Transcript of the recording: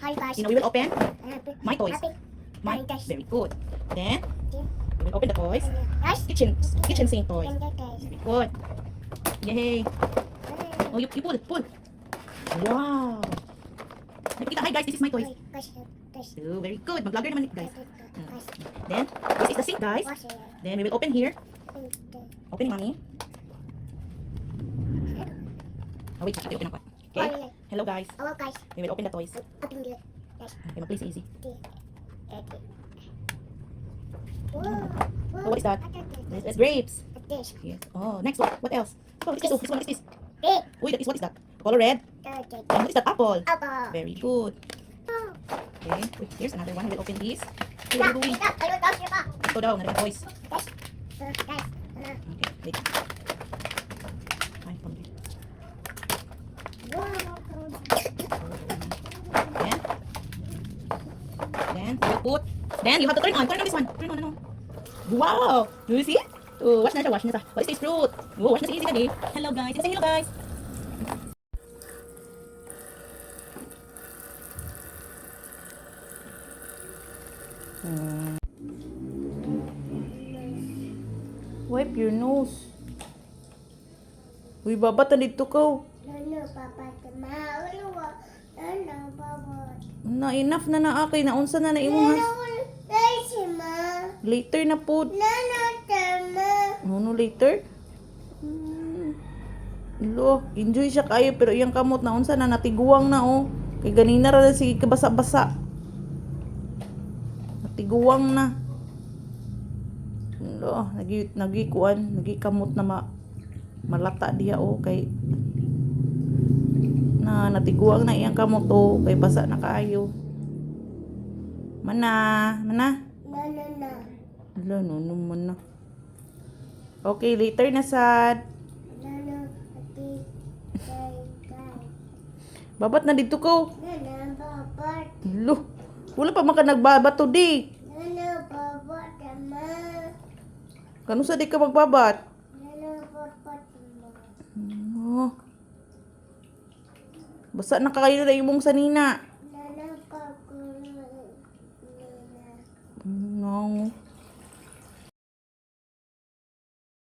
Hi guys. You know, we will open Happy. my toys. Happy. My Hi, guys. very good. Then Okay. we will open the toys. Guys. Kitchen sink toys. Guys. Very good. Yay. Oh, you pull. Wow. Ay, pakita. Hi guys, this is my toys. Guys. Oh, very good. Mag-vlogger naman guys. Guys. Then this is the sink guys. Then we will open here. Open mommy. Oh wait, ate open ako. Okay. Hello guys. Hello guys. We will open the toys. Open the guys. Okay, mag-please easy. Wow. Oh, what is that? This is grapes. This. Yes. Oh, next one. What else? Oh, what's this? Oh, this one. What is this? Big. Uy, what is that? Color red. And what is that? Apple. Apple. Very good. Okay. Wait, here's another one. We will open this. Hey, what are you doing? Ito daw, another toys. Guys. Okay, wait. Ay, from here. Then we'll put. Then you have to turn on. Turn on this one. Turn on, ano. Wow! Do you see? Oh, wash na siya, wash na siya. What is this fruit? Oh, wash na si Easy kagi. Hello guys. Say hello guys. Wipe your nose. Uy, babata dito ka. Na enough na na akay na unsa na imong has. Later na po. No later. Lo, enjoy siya kayo pero iyang kamot na unsa na natiguang na oh. Kay ganina ra si kabasa-basa. Natiguang na. Lo, nagikamot na malata diya oh kay natiguang na iyang kamot oh kay basa na kaayo. Mana. No, mana. Okay, later na sad. Babat na dito ko. Lo, wala pa man ka nagbabato di. Kano sa di ka magbabat? Oh. Basa na kayo na imong sanina. No.